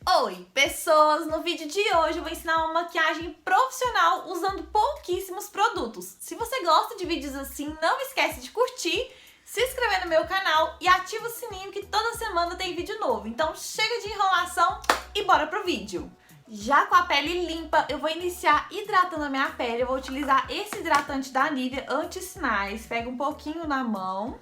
Oi, pessoas! No vídeo de hoje eu vou ensinar uma maquiagem profissional usando pouquíssimos produtos. Se você gosta de vídeos assim, não esquece de curtir, se inscrever no meu canal e ativa o sininho que toda semana tem vídeo novo. Então chega de enrolação e bora pro vídeo! Já com a pele limpa, eu vou iniciar hidratando a minha pele. Eu vou utilizar esse hidratante da Nivea Anti-Sinais. Pega um pouquinho na mão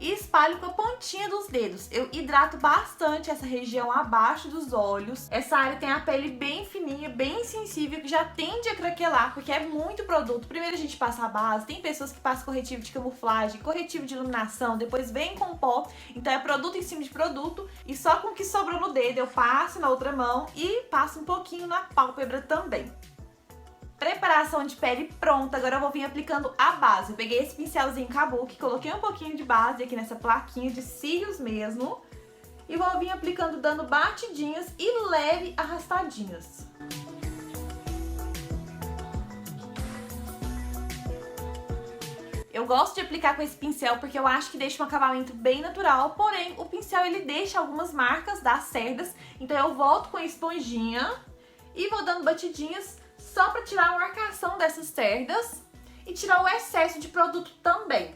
e espalho com a pontinha dos dedos. Eu hidrato bastante essa região abaixo dos olhos. Essa área tem a pele bem fininha, bem sensível, que já tende a craquelar, porque é muito produto. Primeiro a gente passa a base, tem pessoas que passam corretivo de camuflagem, corretivo de iluminação, depois vem com pó. Então é produto em cima de produto, e só com o que sobrou no dedo eu passo na outra mão e passo um pouquinho na pálpebra também. Preparação de pele pronta, agora eu vou vir aplicando a base. Eu peguei esse pincelzinho Kabuki, coloquei um pouquinho de base aqui nessa plaquinha de cílios mesmo. E vou vir aplicando, dando batidinhas e leve arrastadinhas. Eu gosto de aplicar com esse pincel porque eu acho que deixa um acabamento bem natural, porém o pincel ele deixa algumas marcas das cerdas, então eu volto com a esponjinha e vou dando batidinhas só para tirar a marcação dessas cerdas e tirar o excesso de produto também.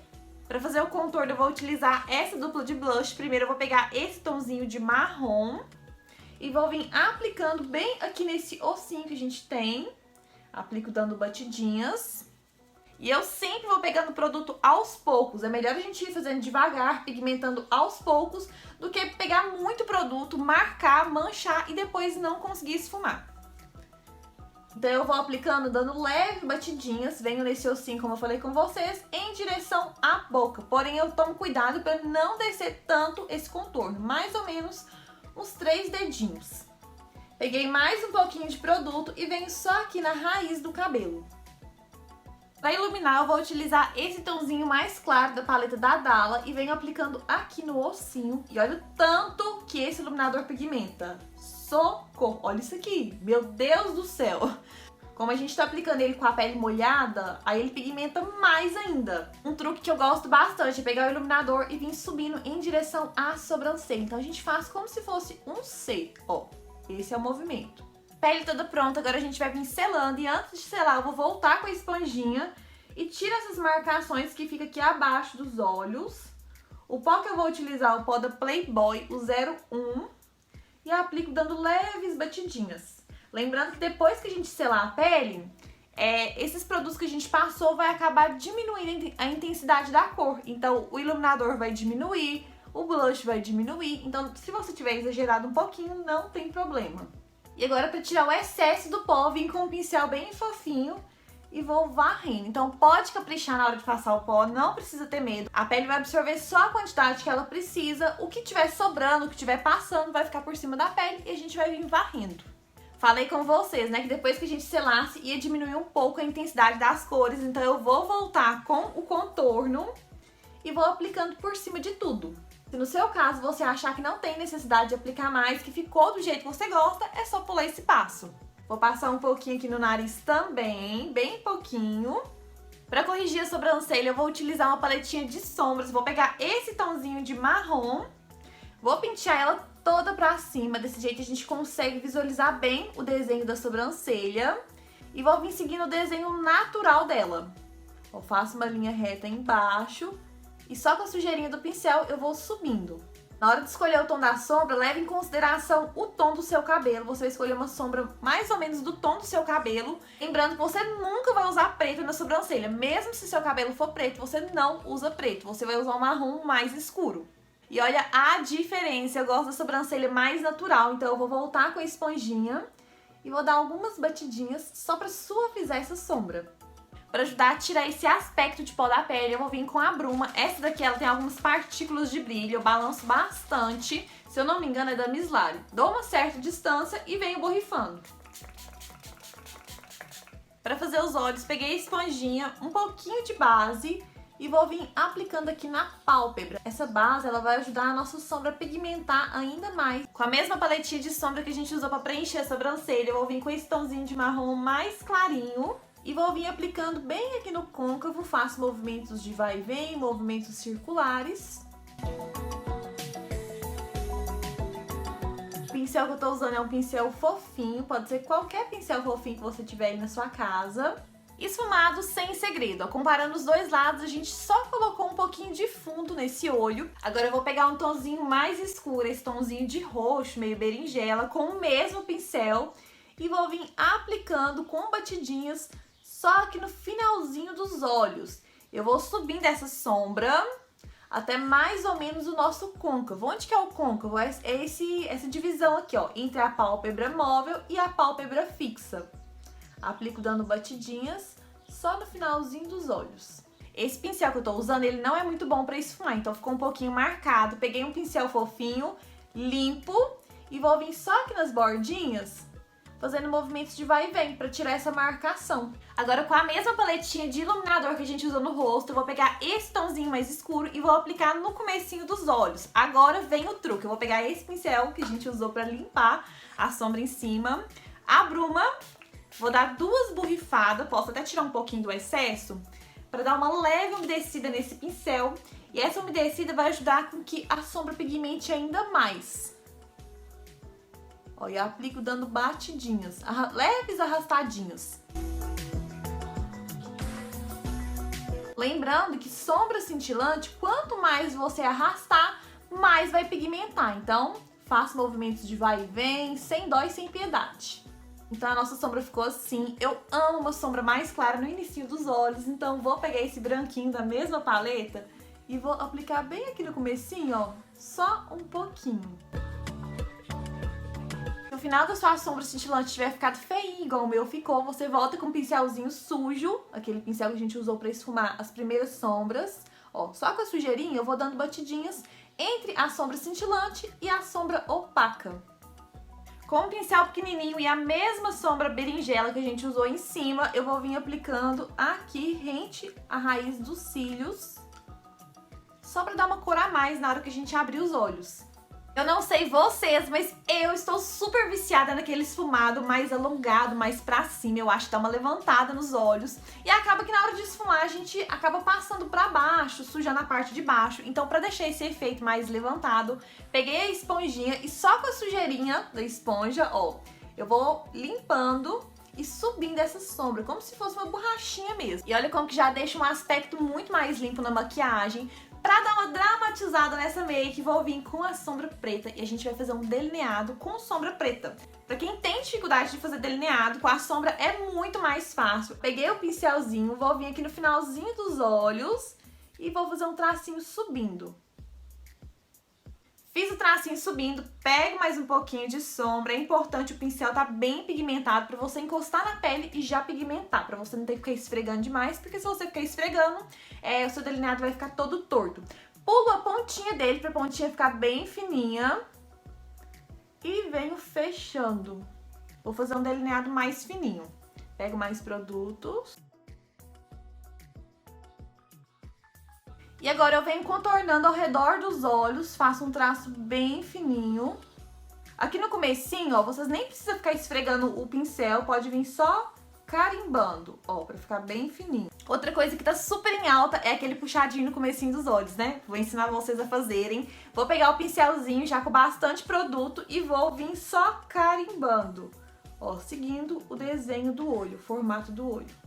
Para fazer o contorno eu vou utilizar essa dupla de blush. Primeiro eu vou pegar esse tomzinho de marrom e vou vir aplicando bem aqui nesse ossinho que a gente tem. Aplico dando batidinhas. E eu sempre vou pegando o produto aos poucos. É melhor a gente ir fazendo devagar, pigmentando aos poucos, do que pegar muito produto, marcar, manchar e depois não conseguir esfumar. Então eu vou aplicando, dando leve batidinhas, venho nesse ossinho, como eu falei com vocês, em direção à boca. Porém eu tomo cuidado para não descer tanto esse contorno, mais ou menos uns 3 dedinhos. Peguei mais um pouquinho de produto e venho só aqui na raiz do cabelo. Para iluminar eu vou utilizar esse tomzinho mais claro da paleta da Dalla e venho aplicando aqui no ossinho. E olha o tanto que esse iluminador pigmenta. Socorro! Olha isso aqui! Meu Deus do céu! Como a gente tá aplicando ele com a pele molhada, aí ele pigmenta mais ainda. Um truque que eu gosto bastante é pegar o iluminador e vir subindo em direção à sobrancelha. Então a gente faz como se fosse um C, ó. Esse é o movimento. Pele toda pronta, agora a gente vai vir selando. E antes de selar eu vou voltar com a esponjinha e tiro essas marcações que fica aqui abaixo dos olhos. O pó que eu vou utilizar é o pó da Playboy, o 01. E aplico dando leves batidinhas. Lembrando que depois que a gente selar a pele, esses produtos que a gente passou vai acabar diminuindo a intensidade da cor. Então o iluminador vai diminuir, o blush vai diminuir. Então se você tiver exagerado um pouquinho, não tem problema. E agora para tirar o excesso do pó, vim com um pincel bem fofinho e vou varrendo. Então pode caprichar na hora de passar o pó, não precisa ter medo. A pele vai absorver só a quantidade que ela precisa. O que tiver sobrando, o que tiver passando, vai ficar por cima da pele e a gente vai vir varrendo. Falei com vocês, né, que depois que a gente selasse ia diminuir um pouco a intensidade das cores. Então eu vou voltar com o contorno e vou aplicando por cima de tudo. Se no seu caso você achar que não tem necessidade de aplicar mais, que ficou do jeito que você gosta, é só pular esse passo. Vou passar um pouquinho aqui no nariz também, bem pouquinho. Para corrigir a sobrancelha, eu vou utilizar uma paletinha de sombras. Vou pegar esse tomzinho de marrom, vou pentear ela toda pra cima. Desse jeito a gente consegue visualizar bem o desenho da sobrancelha. E vou vir seguindo o desenho natural dela. Eu faço uma linha reta embaixo e só com a sujeirinha do pincel eu vou subindo. Na hora de escolher o tom da sombra, leve em consideração o tom do seu cabelo. Você vai escolher uma sombra mais ou menos do tom do seu cabelo. Lembrando que você nunca vai usar preto na sobrancelha. Mesmo se seu cabelo for preto, você não usa preto. Você vai usar um marrom mais escuro. E olha a diferença. Eu gosto da sobrancelha mais natural. Então eu vou voltar com a esponjinha e vou dar algumas batidinhas só para suavizar essa sombra. Para ajudar a tirar esse aspecto de pó da pele, eu vou vir com a bruma. Essa daqui ela tem algumas partículas de brilho, eu balanço bastante. Se eu não me engano é da Miss Lari. Dou uma certa distância e venho borrifando. Para fazer os olhos, peguei a esponjinha, um pouquinho de base e vou vir aplicando aqui na pálpebra. Essa base ela vai ajudar a nossa sombra a pigmentar ainda mais. Com a mesma paletinha de sombra que a gente usou para preencher a sobrancelha, eu vou vir com esse tomzinho de marrom mais clarinho. E vou vir aplicando bem aqui no côncavo, faço movimentos de vai e vem, movimentos circulares. pincel que eu tô usando é um pincel fofinho, pode ser qualquer pincel fofinho que você tiver aí na sua casa. Esfumado sem segredo, ó, comparando os dois lados, a gente só colocou um pouquinho de fundo nesse olho. Agora eu vou pegar um tonzinho mais escuro, esse tonzinho de roxo, meio berinjela, com o mesmo pincel e vou vir aplicando com batidinhas só aqui no finalzinho dos olhos. Eu vou subindo essa sombra até mais ou menos o nosso côncavo. Onde que é o côncavo? É essa divisão aqui, ó, entre a pálpebra móvel e a pálpebra fixa. Aplico dando batidinhas só no finalzinho dos olhos. Esse pincel que eu tô usando, ele não é muito bom pra esfumar, então ficou um pouquinho marcado. Peguei um pincel fofinho, limpo, e vou vir só aqui nas bordinhas, fazendo movimentos de vai e vem pra tirar essa marcação. Agora, com a mesma paletinha de iluminador que a gente usou no rosto, eu vou pegar esse tomzinho mais escuro e vou aplicar no comecinho dos olhos. Agora vem o truque, eu vou pegar esse pincel que a gente usou pra limpar a sombra em cima, a bruma. Vou dar 2 borrifadas, posso até tirar um pouquinho do excesso, para dar uma leve umedecida nesse pincel. E essa umedecida vai ajudar com que a sombra pigmente ainda mais. Ó, eu aplico dando batidinhas, leves arrastadinhas. Lembrando que sombra cintilante, quanto mais você arrastar, mais vai pigmentar. Então, faça movimentos de vai e vem, sem dó e sem piedade. Então a nossa sombra ficou assim. Eu amo uma sombra mais clara no início dos olhos, então vou pegar esse branquinho da mesma paleta e vou aplicar bem aqui no comecinho, ó, só um pouquinho. No final da sua sombra cintilante tiver ficado feinho, igual o meu ficou, você volta com um pincelzinho sujo, aquele pincel que a gente usou pra esfumar as primeiras sombras, ó, só com a sujeirinha eu vou dando batidinhas entre a sombra cintilante e a sombra opaca. Com um pincel pequenininho e a mesma sombra berinjela que a gente usou em cima, eu vou vir aplicando aqui rente à raiz dos cílios, só pra dar uma cor a mais na hora que a gente abrir os olhos. Eu não sei vocês, mas eu estou super viciada naquele esfumado mais alongado, mais pra cima. Eu acho que dá uma levantada nos olhos. E acaba que na hora de esfumar a gente acaba passando pra baixo, sujando a parte de baixo. Então, pra deixar esse efeito mais levantado, peguei a esponjinha e só com a sujeirinha da esponja, ó, eu vou limpando e subindo essa sombra, como se fosse uma borrachinha mesmo. E olha como que já deixa um aspecto muito mais limpo na maquiagem. Pra dar uma dramatizada nessa make, vou vir com a sombra preta e a gente vai fazer um delineado com sombra preta. Pra quem tem dificuldade de fazer delineado, com a sombra é muito mais fácil. Peguei o pincelzinho, vou vir aqui no finalzinho dos olhos e vou fazer um tracinho subindo. Fiz o tracinho subindo, pego mais um pouquinho de sombra. É importante o pincel tá bem pigmentado pra você encostar na pele e já pigmentar, pra você não ter que ficar esfregando demais, porque se você ficar esfregando, o seu delineado vai ficar todo torto. Pulo a pontinha dele pra pontinha ficar bem fininha e venho fechando. Vou fazer um delineado mais fininho. Pego mais produtos. E agora eu venho contornando ao redor dos olhos, faço um traço bem fininho. Aqui no comecinho, ó, vocês nem precisam ficar esfregando o pincel, pode vir só carimbando, ó, pra ficar bem fininho. Outra coisa que tá super em alta é aquele puxadinho no comecinho dos olhos, né? Vou ensinar vocês a fazerem. Vou pegar o pincelzinho já com bastante produto e vou vir só carimbando, ó, seguindo o desenho do olho, o formato do olho.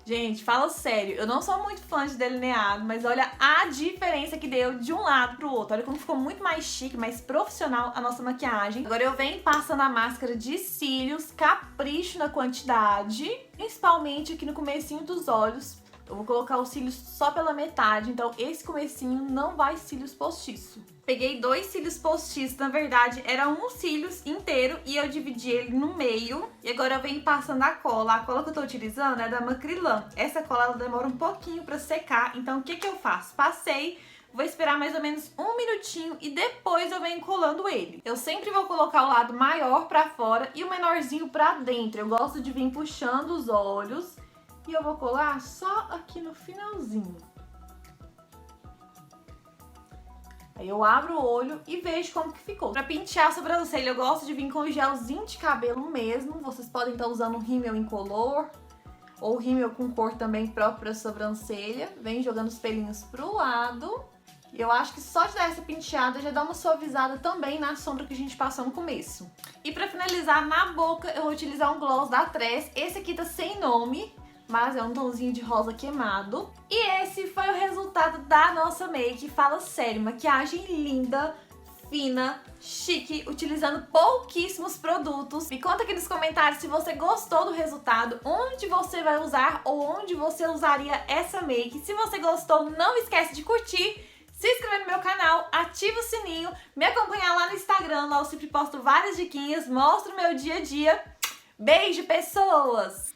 Gente, fala sério, eu não sou muito fã de delineado, mas olha a diferença que deu de um lado pro outro. Olha como ficou muito mais chique, mais profissional a nossa maquiagem. Agora eu venho passando a máscara de cílios, capricho na quantidade, principalmente aqui no comecinho dos olhos. Eu vou colocar os cílios só pela metade, então esse comecinho não vai cílios postiço. Peguei 2 cílios postiços, na verdade era um cílios inteiro e eu dividi ele no meio. E agora eu venho passando a cola. A cola que eu tô utilizando é da Macrylan. Essa cola ela demora um pouquinho pra secar, então o que que eu faço? Passei, vou esperar mais ou menos 1 minutinho e depois eu venho colando ele. Eu sempre vou colocar o lado maior pra fora e o menorzinho pra dentro. Eu gosto de vir puxando os olhos. E eu vou colar só aqui no finalzinho. Aí eu abro o olho e vejo como que ficou. Pra pentear a sobrancelha, eu gosto de vir com o gelzinho de cabelo mesmo. Vocês podem estar usando um rímel incolor ou rímel com cor também próprio pra sobrancelha. Vem jogando os pelinhos pro lado Eu acho que só de dar essa penteada já dá uma suavizada também na sombra que a gente passou no começo. E pra finalizar, na boca, eu vou utilizar um gloss da Tress. Esse aqui tá sem nome, mas é um tomzinho de rosa queimado. E esse foi o resultado da nossa make. Fala sério, maquiagem linda, fina, chique, utilizando pouquíssimos produtos. Me conta aqui nos comentários se você gostou do resultado, onde você vai usar ou onde você usaria essa make. Se você gostou, não esquece de curtir, se inscrever no meu canal, ativa o sininho, me acompanhar lá no Instagram, lá eu sempre posto várias diquinhas, mostro o meu dia a dia. Beijo, pessoas!